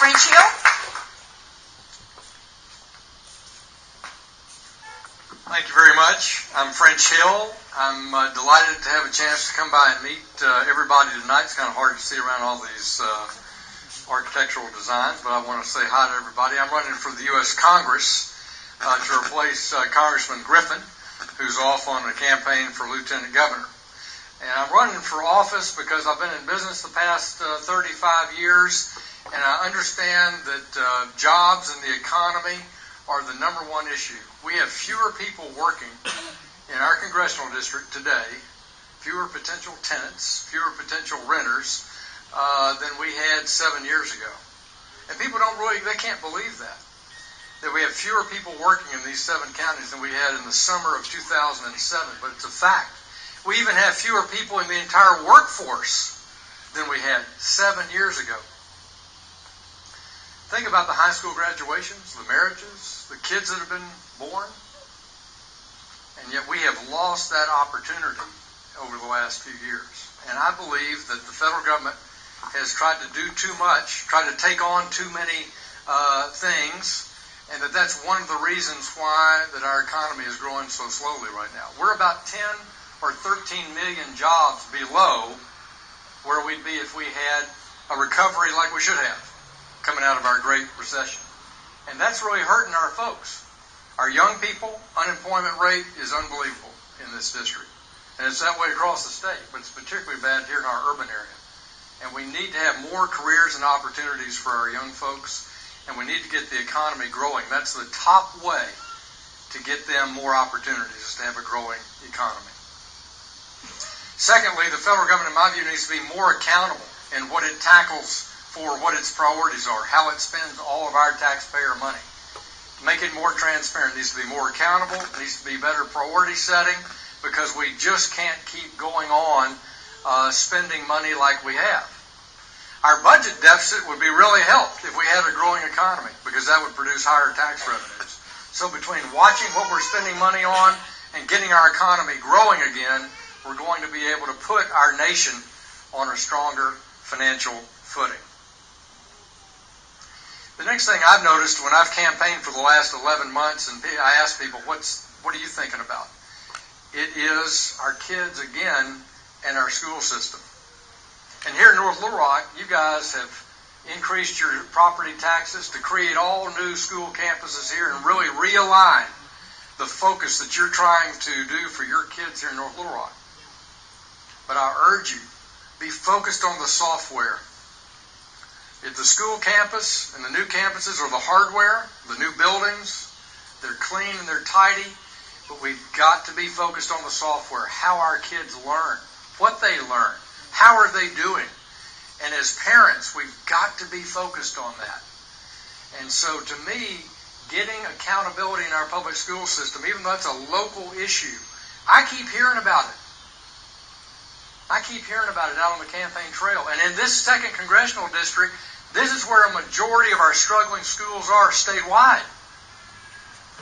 French Hill. Thank you very much. I'm French Hill. I'm delighted to have a chance to come by and meet everybody tonight. It's kind of hard to see around all these architectural designs, but I want to say hi to everybody. I'm running for the U.S. Congress to replace Congressman Griffin, who's off on a campaign for Lieutenant Governor. And I'm running for office because I've been in business the past 35 years, and I understand that jobs and the economy are the number one issue. We have fewer people working in our congressional district today, fewer potential tenants, fewer potential renters than we had 7 years ago. And people they can't believe that we have fewer people working in these 7 counties than we had in the summer of 2007, but it's a fact. We even have fewer people in the entire workforce than we had 7 years ago. Think about the high school graduations, the marriages, the kids that have been born, and yet we have lost that opportunity over the last few years. And I believe that the federal government has tried to do too much, tried to take on too many things, and that's one of the reasons why that our economy is growing so slowly right now. We're about 10 or 13 million jobs below where we'd be if we had a recovery like we should have coming out of our Great Recession. And that's really hurting our folks. Our young people, unemployment rate is unbelievable in this district. And it's that way across the state, but it's particularly bad here in our urban area. And we need to have more careers and opportunities for our young folks, and we need to get the economy growing. That's the top way to get them more opportunities, is to have a growing economy. Secondly, the federal government, in my view, needs to be more accountable in what it tackles for what its priorities are, how it spends all of our taxpayer money. Make it more transparent. It needs to be more accountable. It needs to be better priority setting, because we just can't keep going on spending money like we have. Our budget deficit would be really helped if we had a growing economy, because that would produce higher tax revenues. So between watching what we're spending money on and getting our economy growing again, we're going to be able to put our nation on a stronger financial footing. The next thing I've noticed when I've campaigned for the last 11 months, and I ask people, what are you thinking about? It is our kids again and our school system. And here in North Little Rock, you guys have increased your property taxes to create all new school campuses here and really realign the focus that you're trying to do for your kids here in North Little Rock. But I urge you, be focused on the software. If the school campus and the new campuses are the hardware, the new buildings, they're clean and they're tidy, but we've got to be focused on the software, how our kids learn, what they learn, how are they doing. And as parents, we've got to be focused on that. And so to me, getting accountability in our public school system, even though it's a local issue, I keep hearing about it. I keep hearing about it out on the campaign trail. And in this 2nd congressional district, this is where a majority of our struggling schools are statewide.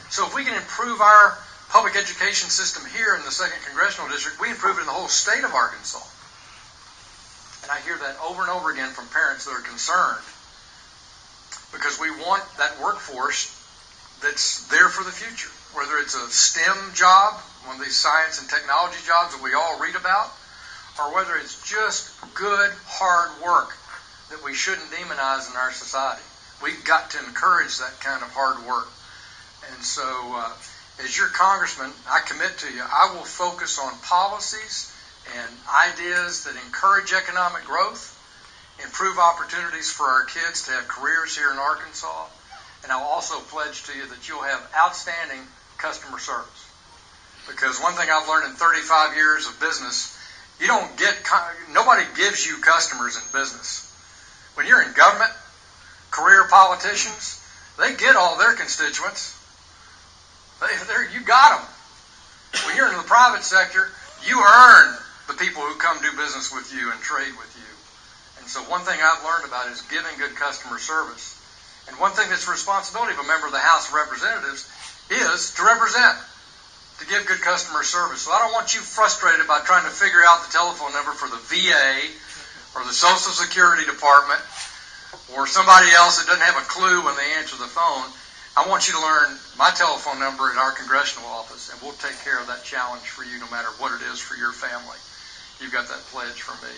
So if we can improve our public education system here in the 2nd congressional district, we improve it in the whole state of Arkansas. And I hear that over and over again from parents that are concerned, because we want that workforce that's there for the future, whether it's a STEM job, one of these science and technology jobs that we all read about, or whether it's just good, hard work that we shouldn't demonize in our society. We've got to encourage that kind of hard work. And so, as your congressman, I commit to you, I will focus on policies and ideas that encourage economic growth, improve opportunities for our kids to have careers here in Arkansas, and I'll also pledge to you that you'll have outstanding customer service. Because one thing I've learned in 35 years of business, nobody gives you customers in business. When you're in government, career politicians, they get all their constituents. You got them. When you're in the private sector, you earn the people who come do business with you and trade with you. And so one thing I've learned about is giving good customer service. And one thing that's the responsibility of a member of the House of Representatives is to represent, to give good customer service. So I don't want you frustrated by trying to figure out the telephone number for the VA or the Social Security Department or somebody else that doesn't have a clue when they answer the phone, I want you to learn my telephone number at our congressional office, and we'll take care of that challenge for you no matter what it is for your family. You've got that pledge from me.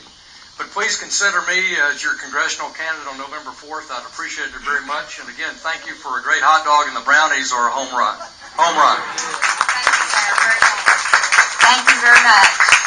But please consider me as your congressional candidate on November 4th. I'd appreciate it very much. And again, thank you for a great hot dog, and the brownies are a home run. Home run. Thank you very much.